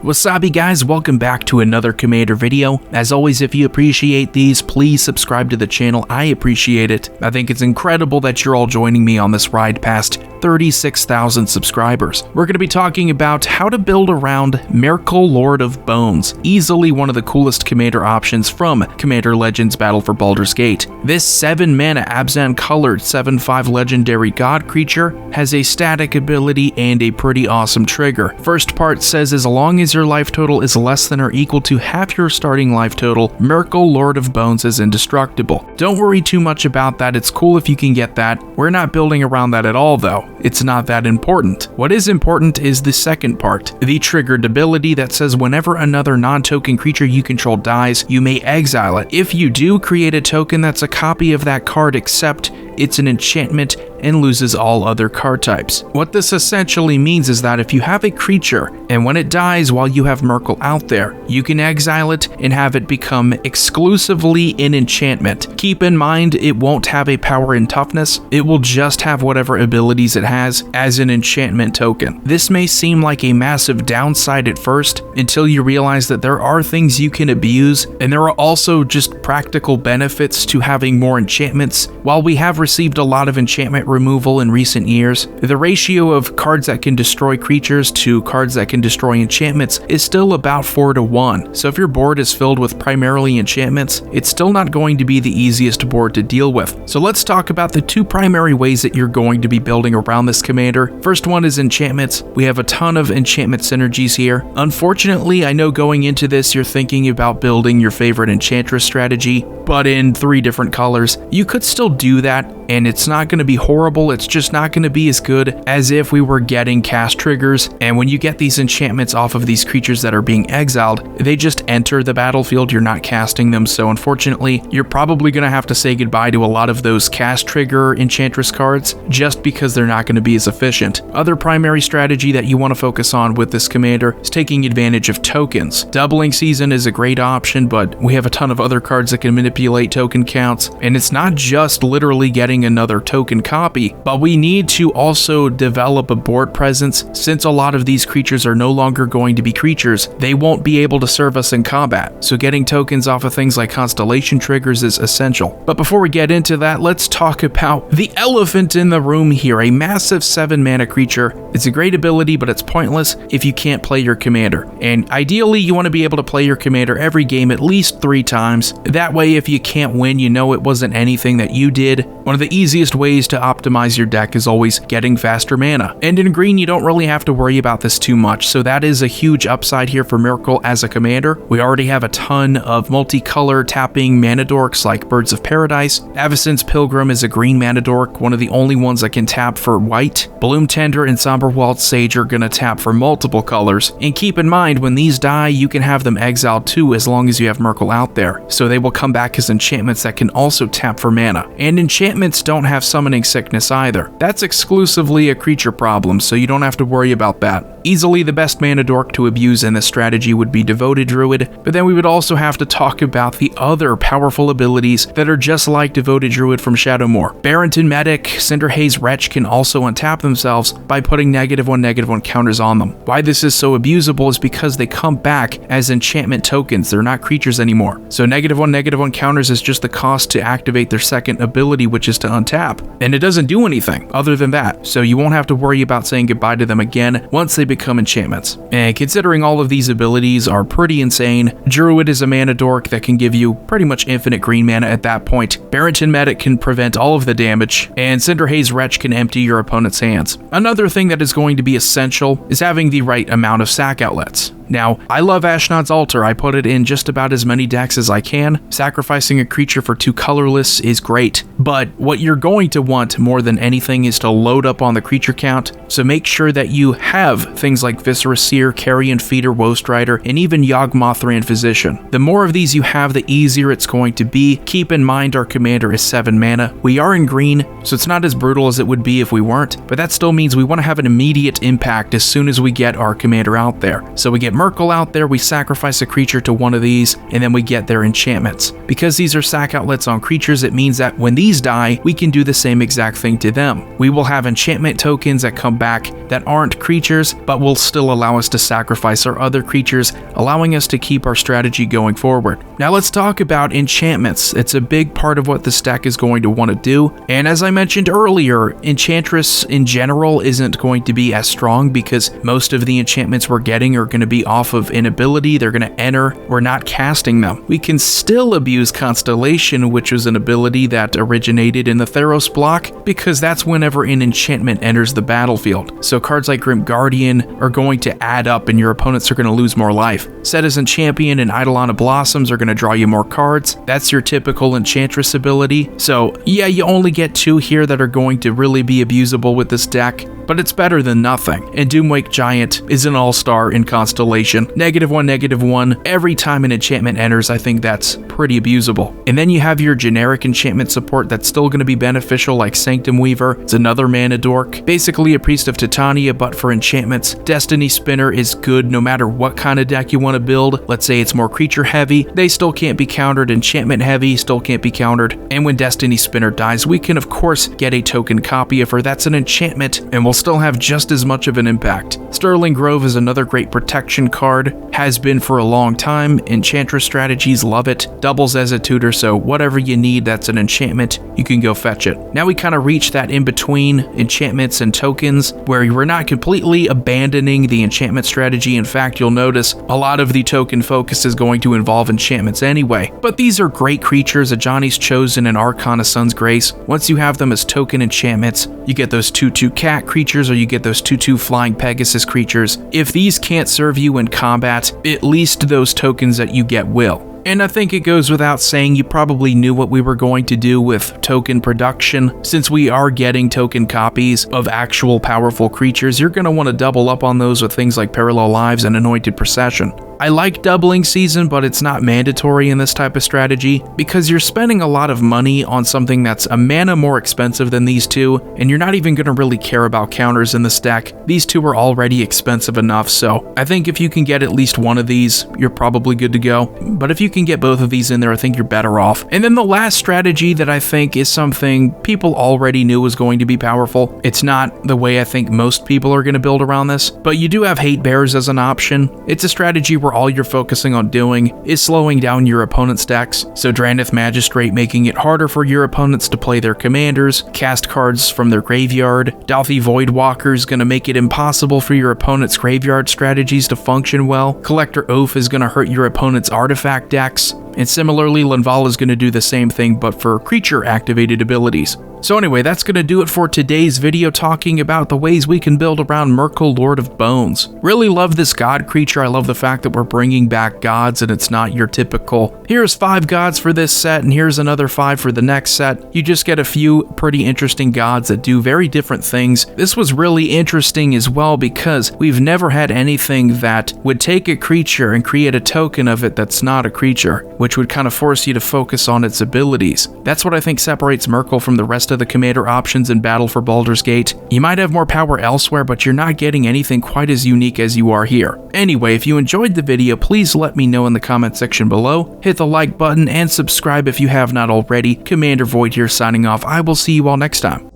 Wasabi guys, welcome back to another Commander video. As always, if you appreciate these, please subscribe to the channel. I appreciate it. I think it's incredible that you're all joining me on this ride past 36,000 subscribers. We're going to be talking about how to build around Myrkul, Lord of Bones, easily one of the coolest commander options from Commander Legends Battle for Baldur's Gate. This 7-mana Abzan-colored 7/5 legendary god creature has a static ability and a pretty awesome trigger. First part says as long as your life total is less than or equal to half your starting life total, Myrkul, Lord of Bones is indestructible. Don't worry too much about that, it's cool if you can get that. We're not building around that at all though. It's not that important. What is important is the second part, the triggered ability that says whenever another non-token creature you control dies, you may exile it. If you do, create a token that's a copy of that card except it's an enchantment and loses all other card types. What this essentially means is that if you have a creature and when it dies while you have Myrkul out there, you can exile it and have it become exclusively an enchantment. Keep in mind it won't have a power and toughness, it will just have whatever abilities it has as an enchantment token. This may seem like a massive downside at first until you realize that there are things you can abuse and there are also just practical benefits to having more enchantments. While we have received a lot of enchantment removal in recent years, the ratio of cards that can destroy creatures to cards that can destroy enchantments is still about 4-to-1. So if your board is filled with primarily enchantments, it's still not going to be the easiest board to deal with. So let's talk about the two primary ways that you're going to be building around this commander. First one is enchantments. We have a ton of enchantment synergies here. Unfortunately, I know going into this you're thinking about building your favorite enchantress strategy, but in 3 different colors. You could still do that, and it's not going to be horrible, it's just not going to be as good as if we were getting cast triggers, and when you get these enchantments off of these creatures that are being exiled, they just enter the battlefield, you're not casting them, so unfortunately, you're probably going to have to say goodbye to a lot of those cast trigger enchantress cards, just because they're not going to be as efficient. Other primary strategy that you want to focus on with this commander is taking advantage of tokens. Doubling Season is a great option, but we have a ton of other cards that can manipulate token counts, and it's not just literally getting another token copy, but we need to also develop a board presence. Since a lot of these creatures are no longer going to be creatures, they won't be able to serve us in combat, so getting tokens off of things like constellation triggers is essential. But before we get into that, let's talk about the elephant in the room here, a massive 7-mana creature. It's a great ability, but it's pointless if you can't play your commander, and ideally you want to be able to play your commander every game at least 3 times. That way if you can't win, you know it wasn't anything that you did. One of the easiest ways to optimize your deck is always getting faster mana, and in green you don't really have to worry about this too much, so that is a huge upside here for Myrkul as a commander. We already have a ton of multicolor tapping mana dorks like Birds of Paradise. Avacyn's Pilgrim is a green mana dork, one of the only ones that can tap for white. Bloom Tender and Somberwald Sage are gonna tap for multiple colors, and keep in mind when these die you can have them exiled too as long as you have Myrkul out there, so they will come back as enchantments that can also tap for mana. And enchantments don't have summoning sickness either. That's exclusively a creature problem, so you don't have to worry about that. Easily the best mana dork to abuse in this strategy would be Devoted Druid, but then we would also have to talk about the other powerful abilities that are just like Devoted Druid from Shadowmoor. Barrington Medic, Cinderhaze Wretch can also untap themselves by putting -1/-1 counters on them. Why this is so abusable is because they come back as enchantment tokens, they're not creatures anymore. So -1/-1 counters is just the cost to activate their second ability, which is to untap, and it doesn't do anything other than that, so you won't have to worry about saying goodbye to them again once they become enchantments. And considering all of these abilities are pretty insane, Druid is a mana dork that can give you pretty much infinite green mana at that point. Barrington Medic can prevent all of the damage, and Cinderhaze Wretch can empty your opponent's hands. Another thing that is going to be essential is having the right amount of sack outlets. Now, I love Ashnod's Altar, I put it in just about as many decks as I can. Sacrificing a creature for 2 colorless is great, but what you're going to want more than anything is to load up on the creature count, so make sure that you have things like Viscera Seer, Carrion Feeder, Woest Rider, and even Yawgmothran Physician. The more of these you have, the easier it's going to be. Keep in mind our commander is 7 mana. We are in green, so it's not as brutal as it would be if we weren't, but that still means we want to have an immediate impact as soon as we get our commander out there. So we get get Myrkul out there, we sacrifice a creature to one of these, and then we get their enchantments. Because these are sack outlets on creatures, it means that when these die, we can do the same exact thing to them. We will have enchantment tokens that come back that aren't creatures, but will still allow us to sacrifice our other creatures, allowing us to keep our strategy going forward. Now let's talk about enchantments. It's a big part of what this deck is going to want to do, and as I mentioned earlier, Enchantress in general isn't going to be as strong because most of the enchantments we're getting are going to be off of an ability. They're going to enter. We're not casting them. We can still abuse Constellation, which is an ability that originated in the Theros block, because that's whenever an enchantment enters the battlefield. So cards like Grim Guardian are going to add up and your opponents are going to lose more life. Citizen Champion and Eidolon Blossoms are going to draw you more cards. That's your typical Enchantress ability. So yeah, you only get 2 here that are going to really be abusable with this deck, but it's better than nothing. And Doomwake Giant is an all-star in Constellation. -1/-1. Every time an enchantment enters, I think that's pretty abusable. And then you have your generic enchantment support that's still going to be beneficial, like Sanctum Weaver. It's another mana dork. Basically a Priest of Titania, but for enchantments. Destiny Spinner is good no matter what kind of deck you want to build. Let's say it's more creature heavy. They still can't be countered. Enchantment heavy still can't be countered. And when Destiny Spinner dies, we can of course get a token copy of her. That's an enchantment, and we'll still have just as much of an impact. Sterling Grove is another great protection card. Has been for a long time. Enchantress strategies love it. Doubles as a tutor, so whatever you need that's an enchantment, you can go fetch it. Now we kind of reach that in between enchantments and tokens, where we're not completely abandoning the enchantment strategy. In fact, you'll notice a lot of the token focus is going to involve enchantments anyway. But these are great creatures. Ajani's Chosen and Archon of Sun's Grace. Once you have them as token enchantments, you get those 2/2 cat creatures, or you get those 2/2 flying Pegasus creatures. If these can't serve you in combat, at least those tokens that you get will. And I think it goes without saying, you probably knew what we were going to do with token production. Since we are getting token copies of actual powerful creatures, you're going to want to double up on those with things like Parallel Lives and Anointed Procession. I like doubling season, but it's not mandatory in this type of strategy, because you're spending a lot of money on something that's a mana more expensive than these two, and you're not even going to really care about counters in this deck. These two are already expensive enough, so I think if you can get at least one of these, you're probably good to go. But if you can get both of these in there, I think you're better off. And then the last strategy that I think is something people already knew was going to be powerful. It's not the way I think most people are going to build around this, but you do have Hate Bears as an option. It's a strategy where all you're focusing on doing is slowing down your opponent's decks. So Drannith Magistrate making it harder for your opponents to play their commanders, cast cards from their graveyard. Dalthi Voidwalker is going to make it impossible for your opponent's graveyard strategies to function well. Collector Oath is going to hurt your opponent's artifact decks. And similarly, Linval is going to do the same thing, but for creature-activated abilities. So anyway, that's going to do it for today's video, talking about the ways we can build around Myrkul, Lord of Bones. Really love this god creature. I love the fact that we're bringing back gods and it's not your typical, here's 5 gods for this set and here's another 5 for the next set. You just get a few pretty interesting gods that do very different things. This was really interesting as well because we've never had anything that would take a creature and create a token of it that's not a creature, which would kind of force you to focus on its abilities. That's what I think separates Myrkul from the rest of the commander options in Battle for Baldur's Gate. You might have more power elsewhere, but you're not getting anything quite as unique as you are here. Anyway, if you enjoyed the video, please let me know in the comment section below. Hit the like button and subscribe if you have not already. Commander Void here signing off. I will see you all next time.